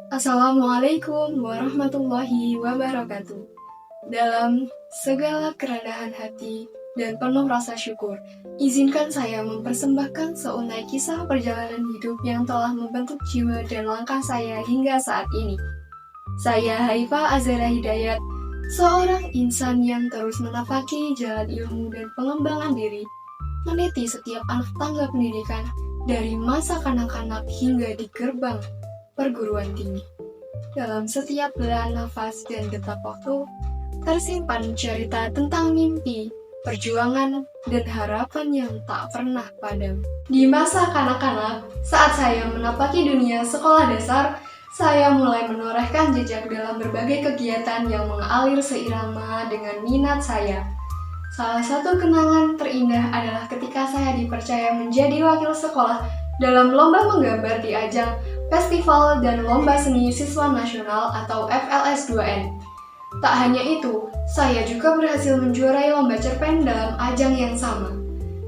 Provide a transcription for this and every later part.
Assalamualaikum warahmatullahi wabarakatuh. Dalam segala kerendahan hati dan penuh rasa syukur, izinkan saya mempersembahkan seuntai kisah perjalanan hidup yang telah membentuk jiwa dan langkah saya hingga saat ini. Saya Haifa Azara Hidayat, seorang insan yang terus menapaki jalan ilmu dan pengembangan diri, meniti setiap anak tangga pendidikan dari masa kanak-kanak hingga di gerbang perguruan tinggi. Dalam setiap belah nafas dan detak waktu, tersimpan cerita tentang mimpi, perjuangan, dan harapan yang tak pernah padam. Di masa kanak-kanak, saat saya menapaki dunia sekolah dasar, saya mulai menorehkan jejak dalam berbagai kegiatan yang mengalir seirama dengan minat saya. Salah satu kenangan terindah adalah ketika saya dipercaya menjadi wakil sekolah dalam lomba menggambar di ajang Festival dan Lomba Seni Siswa Nasional atau FLS2N. Tak hanya itu, saya juga berhasil menjuarai lomba cerpen dalam ajang yang sama.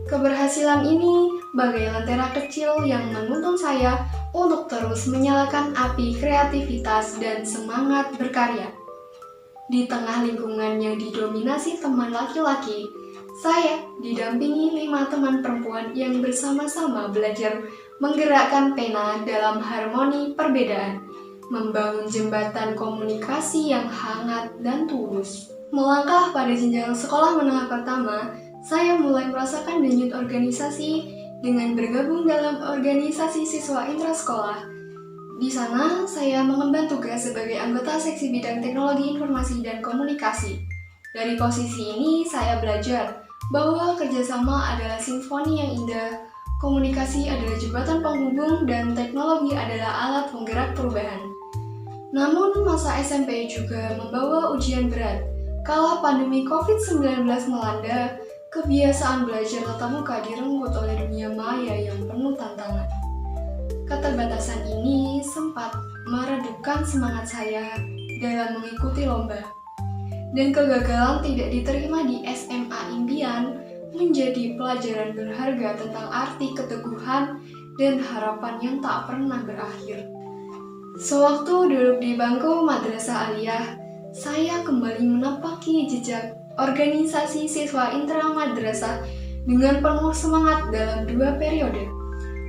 Keberhasilan ini bagai lentera kecil yang menuntun saya untuk terus menyalakan api kreativitas dan semangat berkarya. Di tengah lingkungan yang didominasi teman laki-laki, saya didampingi 5 teman perempuan yang bersama-sama belajar menggerakkan pena dalam harmoni perbedaan, membangun jembatan komunikasi yang hangat dan tulus. Melangkah pada jenjang sekolah menengah pertama, saya mulai merasakan denyut organisasi dengan bergabung dalam organisasi siswa intrasekolah. Di sana, saya mengemban tugas sebagai anggota seksi bidang teknologi informasi dan komunikasi. Dari posisi ini, saya belajar bahwa kerjasama adalah simfoni yang indah, komunikasi adalah jembatan penghubung, dan teknologi adalah alat penggerak perubahan. Namun, masa SMP juga membawa ujian berat. Kala pandemi COVID-19 melanda, kebiasaan belajar tatap muka direnggut oleh dunia maya yang penuh tantangan. Keterbatasan ini sempat meredupkan semangat saya dalam mengikuti lomba. Dan kegagalan tidak diterima di SMA impian menjadi pelajaran berharga tentang arti keteguhan dan harapan yang tak pernah berakhir. Sewaktu duduk di bangku madrasah aliyah, saya kembali menapaki jejak organisasi siswa intra madrasah dengan penuh semangat dalam 2 periode.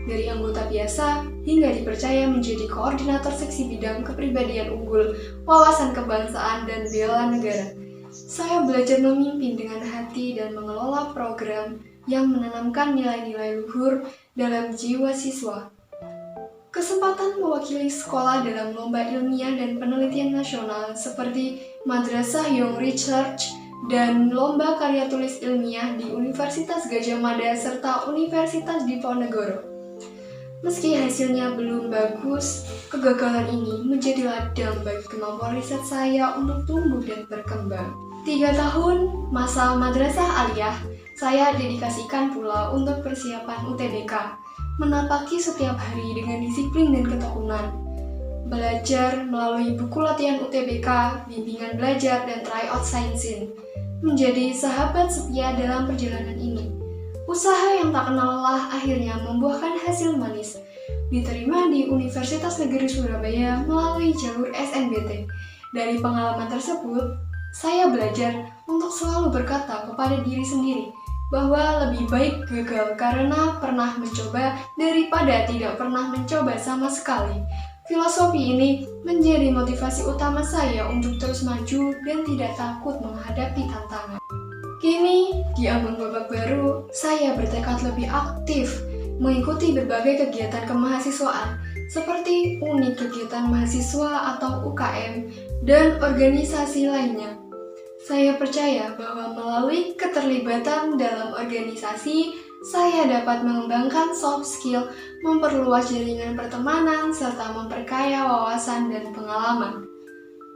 Dari anggota biasa hingga dipercaya menjadi koordinator seksi bidang kepribadian unggul, wawasan kebangsaan, dan bela negara. Saya belajar memimpin dengan hati dan mengelola program yang menanamkan nilai-nilai luhur dalam jiwa siswa. Kesempatan mewakili sekolah dalam lomba ilmiah dan penelitian nasional seperti Madrasah Young Research dan lomba karya tulis ilmiah di Universitas Gadjah Mada serta Universitas Diponegoro. Meski hasilnya belum bagus, kegagalan ini menjadi ladang bagi kemampuan riset saya untuk tumbuh dan berkembang. 3 tahun masa madrasah aliyah, saya dedikasikan pula untuk persiapan UTBK, menapaki setiap hari dengan disiplin dan ketekunan. Belajar melalui buku latihan UTBK, bimbingan belajar, dan tryout sainsin, menjadi sahabat setia dalam perjalanan ini. Usaha yang tak kenal lelah akhirnya membuahkan hasil manis. Diterima di Universitas Negeri Surabaya melalui jalur SNBT. Dari pengalaman tersebut, saya belajar untuk selalu berkata kepada diri sendiri bahwa lebih baik gagal karena pernah mencoba daripada tidak pernah mencoba sama sekali. Filosofi ini menjadi motivasi utama saya untuk terus maju dan tidak takut menghadapi tantangan. Kini, di ambang babak baru, saya bertekad lebih aktif mengikuti berbagai kegiatan kemahasiswaan seperti unit kegiatan mahasiswa atau UKM dan organisasi lainnya. Saya percaya bahwa melalui keterlibatan dalam organisasi, saya dapat mengembangkan soft skill, memperluas jaringan pertemanan, serta memperkaya wawasan dan pengalaman.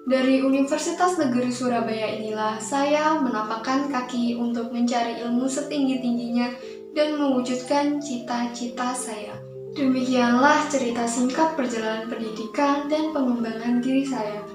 Dari Universitas Negeri Surabaya inilah saya menapakkan kaki untuk mencari ilmu setinggi-tingginya dan mewujudkan cita-cita saya. Demikianlah cerita singkat perjalanan pendidikan dan pengembangan diri saya.